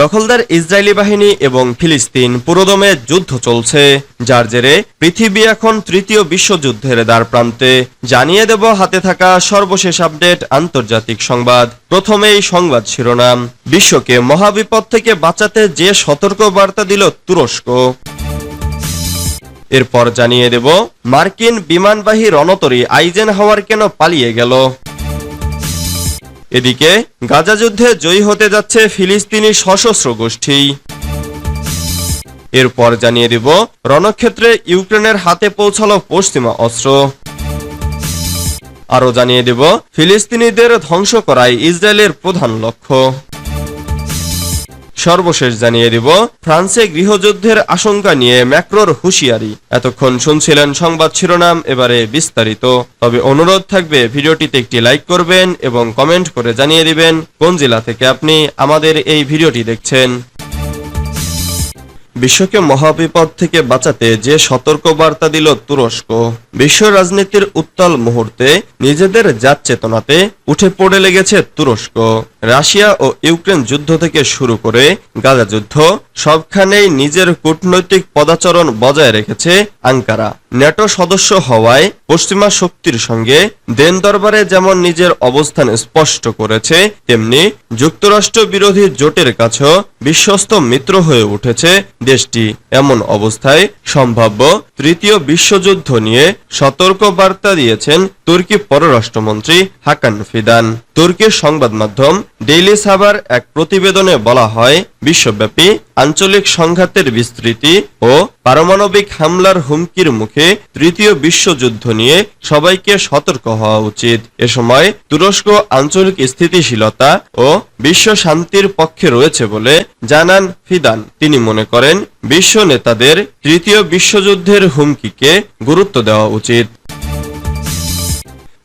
দখলদার ইসরায়েলি বাহিনী এবং ফিলিস্তিন পুরোদমে যুদ্ধ চলছে, যার জেরে পৃথিবী এখন তৃতীয় বিশ্বযুদ্ধের দ্বারপ্রান্তে। জানিয়ে দেব হাতে থাকা সর্বশেষ আপডেট আন্তর্জাতিক সংবাদ। প্রথমেই সংবাদ শিরোনাম। বিশ্বকে মহাবিপদ থেকে বাঁচাতে যে সতর্ক বার্তা দিল তুরস্ক। এরপর জানিয়ে দেব মার্কিন বিমানবাহী রণতরী আইজেনহাওয়ার কেন পালিয়ে গেল। এদিকে গাজা যুদ্ধে জয়ী হতে যাচ্ছে ফিলিস্তিনি সশস্ত্র গোষ্ঠী। এরপর জানিয়ে দেব রণক্ষেত্রে ইউক্রেনের হাতে পৌঁছালো পশ্চিমা অস্ত্র। আরও জানিয়ে দেব ফিলিস্তিনিদের ধ্বংস করাই ইসরায়েলের প্রধান লক্ষ্য। সর্বশেষ জানিয়ে দিব ফ্রান্সে গৃহযুদ্ধের আশঙ্কা নিয়ে ম্যাক্রোর হুঁশিয়ারি। এতক্ষণ শুনছিলেন সংবাদ শিরোনাম, এবারে বিস্তারিত। তবে অনুরোধ থাকবে ভিডিওটিতে একটি লাইক করবেন এবং কমেন্ট করে জানিয়ে দিবেন কোন জেলা থেকে আপনি আমাদের এই ভিডিওটি দেখছেন। বিশ্বকে মহাবিপদ থেকে বাঁচাতে যে সতর্ক বার্তা দিল তুরস্ক। বিশ্ব রাজনীতির উত্তাল মুহূর্তে নিজেদের জাত চেতনাতে উঠে পড়ে লেগেছে তুরস্ক। রাশিয়া ও ইউক্রেন যুদ্ধ থেকে শুরু করে গাজা যুদ্ধ, সবখানেই নিজের কূটনৈতিক পদাচরণ বজায় রেখেছে আঙ্কারা। ন্যাটো সদস্য হওয়ায় পশ্চিমা শক্তির সঙ্গে দেন দরবারে যেমন নিজের অবস্থান স্পষ্ট করেছে, তেমনি যুক্তরাষ্ট্র বিরোধী জোটের কাছেও বিশ্বস্ত মিত্র হয়ে উঠেছে দেশটি। এমন অবস্থায় সম্ভাব্য তৃতীয় বিশ্বযুদ্ধ নিয়ে সতর্ক বার্তা দিয়েছেন তুর্কি পররাষ্ট্রমন্ত্রী হাকান ফিদান। তুর্কির সংবাদ মাধ্যম ডেইলি সাবার এক প্রতিবেদনে বলা হয়, বিশ্বব্যাপী আঞ্চলিক সংঘাতের বিস্তৃতি ও পারমাণবিক হামলার হুমকির মুখে তৃতীয় বিশ্বযুদ্ধ নিয়ে সবাইকে সতর্ক হওয়া উচিত। এ সময় তুরস্ক আঞ্চলিক স্থিতিশীলতা ও বিশ্ব শান্তির পক্ষে রয়েছে বলে জানান ফিদান। তিনি মনে করেন বিশ্ব নেতাদের তৃতীয় বিশ্বযুদ্ধের হুমকিকে গুরুত্ব দেওয়া উচিত।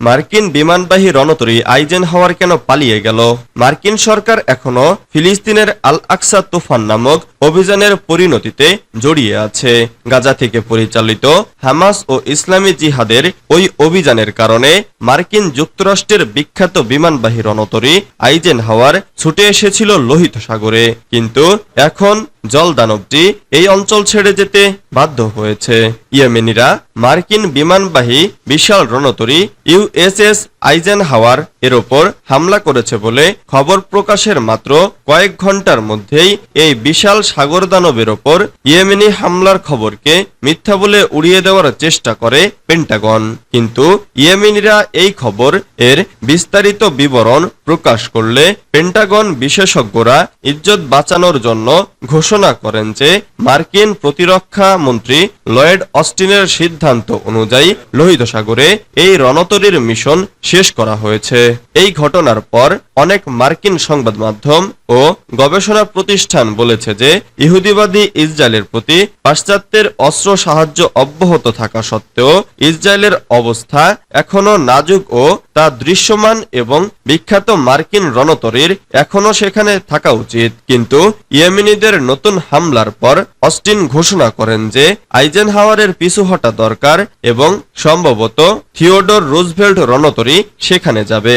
মার্কিন বিমানবাহী রণতরী আইজেনহাওয়ার কেন পালিয়ে গেল। মার্কিন সরকার এখনো ফিলিস্তিনের আল আকসা তুফান নামক অভিযানের পরিণতিতে জড়িয়ে আছে। গাজা থেকে পরিচালিত হামাস ও ইসলামী জিহাদের ওই অভিযানের কারণে মার্কিন যুক্তরাষ্ট্রের বিখ্যাত বিমানবাহী রণতরী আইজেনহাওয়ার ছুটে এসেছিল লোহিত সাগরে, কিন্তু এখন জলদানবটি এই অঞ্চল ছেড়ে যেতে বাধ্য হয়েছে। ইয়েমেনিরা মার্কিন বিমানবাহী বিশাল রণতরী ইউএসএস আইজেনহাওয়ার এর ওপর হামলা করেছে বলে খবর প্রকাশের মাত্র কয়েক ঘন্টার মধ্যেই এই বিশাল সাগরদানবের ওপর ইয়েমেনি হামলার খবরকে মিথ্যা বলে উড়িয়ে দেওয়ার চেষ্টা করে পেন্টাগন। কিন্তু ইয়েমেনিরা এই খবর এর বিস্তারিত বিবরণ প্রকাশ করলে পেন্টাগন বিশেষজ্ঞরা ইজ্জত বাঁচানোর জন্য ঘোষণা করেন যে মার্কিন প্রতিরক্ষা মন্ত্রী লয়েড অস্টিনের সিদ্ধান্ত অনুযায়ী লোহিত সাগরে এই রণতরীর মিশন শেষ করা হয়েছে। এই ঘটনার পর অনেক মার্কিন সংবাদ মাধ্যম ও গবেষণা প্রতিষ্ঠান বলেছে যে ইহুদিবাদী ইসরায়েলের প্রতি পাশ্চাত্যের অস্ত্র সাহায্য অব্যাহত থাকা সত্ত্বেও ইসরায়েলের অবস্থা এখনো নাজুক ও তা দৃশ্যমান এবং বিখ্যাত মার্কিন রণতরীর এখনো সেখানে থাকা উচিত। কিন্তু ইয়েমেনিদের নতুন হামলার পর অস্টিন ঘোষণা করেন যে আইজেনহাওয়ারের পিছু হটা দরকার এবং সম্ভবত থিওডর রুজভেল্ট রণতরী সেখানে যাবে।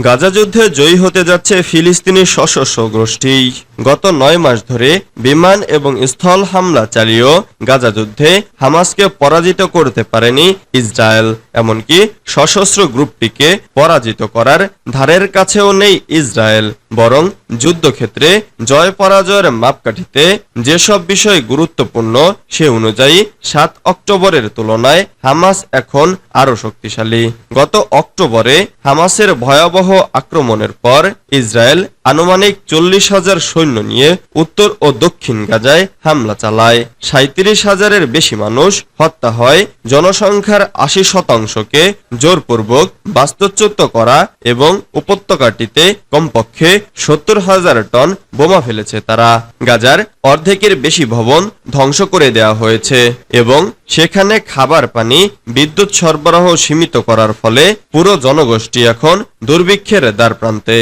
গাজা যুদ্ধে জয়ী হতে যাচ্ছে ফিলিস্তিনি সশস্ত্র গোষ্ঠী। গত 9 মাস ধরে বিমান এবং স্থল হামলা চালিয়েও গাজা যুদ্ধে হামাসকে পরাজিত করতে পারেনি ইসরায়েল। এমনকি সশস্ত্র গ্রুপটিকে পরাজিত করার ধারের কাছেও নেই ইসরায়েল। বরং যুদ্ধক্ষেত্রে জয় পরাজয়ের মাপকাঠিতে যেসব বিষয় গুরুত্বপূর্ণ সে অনুযায়ী 7 অক্টোবরের তুলনায় হামাস এখন আরো শক্তিশালী। গত অক্টোবরে হামাসের ভয়াবহ আক্রমণের পর ইসরায়েল আনুমানিক 40,000 সৈন্য নিয়ে উত্তর ও দক্ষিণ গাজায় হামলা চালায়। 37,000-এর বেশি মানুষ হত্যা হয়। জনসংখ্যার 80%কে জোরপূর্বক বাস্তুচ্যুত করা এবং উপত্যকাটিতে কমপক্ষে 70,000 টন বোমা ফেলেছে তারা। গাজার অর্ধেকের বেশি ভবন ধ্বংস করে দেওয়া হয়েছে এবং সেখানে খাবার, পানি, বিদ্যুৎ সরবরাহ সীমিত করার ফলে পুরো জনগোষ্ঠী এখন দুর্ভিক্ষের দ্বারপ্রান্তে।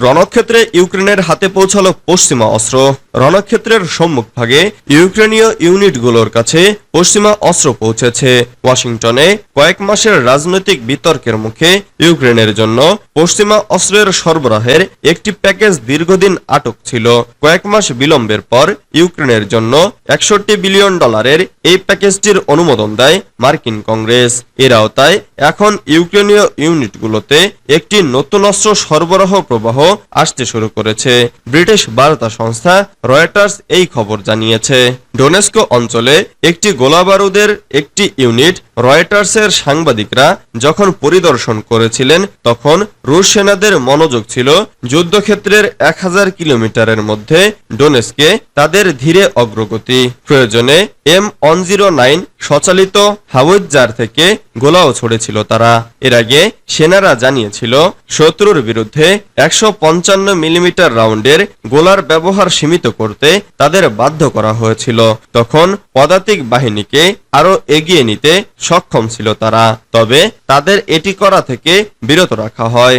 রণক্ষেত্রে ইউক্রেনের হাতে পৌঁছালো পশ্চিমা অস্ত্র। রণক্ষেত্রের সম্মুখভাগে ইউক্রেনীয় ইউনিটগুলোর কাছে পশ্চিমা অস্ত্র পৌঁছেছে। ওয়াশিংটনে কয়েক মাসের রাজনৈতিক বিতর্কের মুখে ইউক্রেনের জন্য পশ্চিমা অস্ত্রের সরবরাহের একটি প্যাকেজ দীর্ঘদিন আটক ছিল। কয়েক মাস বিলম্বের পর ইউক্রেনের জন্য $61 বিলিয়ন এই প্যাকেজটির অনুমোদন দেয় মার্কিন কংগ্রেস। এর আওতায় এখন ইউক্রেনীয় ইউনিটগুলোতে একটি নতুন অস্ত্র সরবরাহ প্রবাহ আসতে শুরু করেছে। ব্রিটিশ বার্তা সংস্থা রয়টার্স এই খবর জানিয়েছে। ডোনেস্ক অঞ্চলে একটি গোলাবারুদের একটি ইউনিট রয়টার্সের সাংবাদিকরা যখন পরিদর্শন করেছিলেন তখন রুশ সেনাদের মনোযোগ ছিল যুদ্ধক্ষেত্রের 1000 কিলোমিটারের মধ্যে ডোনেস্কে তাদের ধীরে অগ্রগতি। প্রয়োজনে M109 স্বচালিত হাওয়াইজার থেকে গোলাও ছড়েছিল তারা। এর আগে সেনারা জানিয়েছিল শত্রুর বিরুদ্ধে 155 মিলিমিটার রাউন্ডের গোলার ব্যবহার সীমিত করতে তাদের বাধ্য করা হয়েছিল। তখন পদাতিক বাহিনীকে আরো এগিয়ে নিতে সক্ষম ছিল তারা, তবে তাদের এটি করা থেকে বিরত রাখা হয়।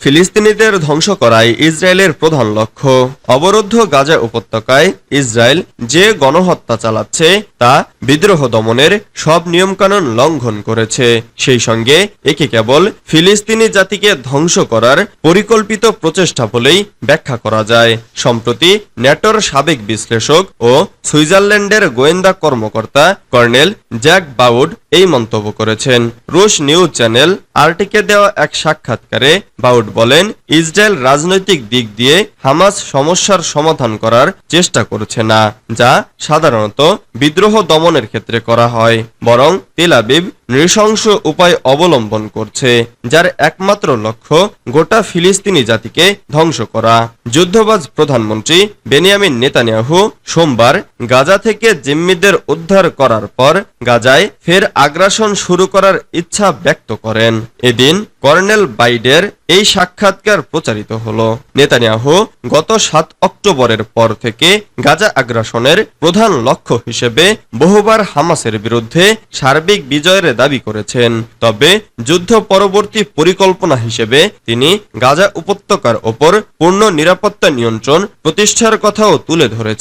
ফিলিস্তিনিদের ধ্বংস করাই ইসরায়েলের প্রধান লক্ষ্য। অবরুদ্ধ গাজা উপত্যকায় ইসরায়েল যে গণহত্যা চালাচ্ছে তা বিদ্রোহ দমনের সব নিয়মকানুন লঙ্ঘন করেছে। সেই সঙ্গে একে কেবল ফিলিস্তিনি জাতিকে ধ্বংস করার পরিকল্পিত প্রচেষ্টা বলেই ব্যাখ্যা করা যায়। সম্প্রতি ন্যাটোর সাবেক বিশ্লেষক ও সুইজারল্যান্ডের গোয়েন্দা কর্মকর্তা কর্নেল জ্যাক বাউড এই মন্তব্য করেছেন। রুশ নিউজ চ্যানেল আরটিকে দেওয়া এক সাক্ষাৎকারে বাউড বলেন, ইসরায়েল রাজনৈতিক দিক দিয়ে হামাস সমস্যার সমাধান করার চেষ্টা করছে না, যা সাধারণত বিদ্রোহ দমনের ক্ষেত্রে করা হয়, বরং তেল আবিব নৃশংস উপায় অবলম্বন করছে, যার একমাত্র লক্ষ্য গোটা ফিলিস্তিনি জাতিকে ধ্বংস করা। যুদ্ধবাজ প্রধানমন্ত্রী বেনিয়ামিন নেতানিয়াহু সোমবার গাজা থেকে জিম্মিদের উদ্ধার করার পর গাজায় ফের আগ্রাসন শুরু করার ইচ্ছা ব্যক্ত করেন। এদিন কর্নেল বাইডের এই সাক্ষাৎকার প্রচারিত হলো। নেতানিয়াহু গত 7 অক্টোবরের পর থেকে গাজা আগ্রাসনের প্রধান লক্ষ্য হিসেবে বহুবার হামাসের বিরুদ্ধে সার্বিক বিজয়ের দাবি করেছেন, তবে যুদ্ধ পরবর্তী পরিকল্পনা হিসেবে তিনি গাজা উপত্যকার ওপর পূর্ণ নিরাপত্তা নিয়ন্ত্রণ প্রতিষ্ঠার কথাও তুলে ধরেছেন।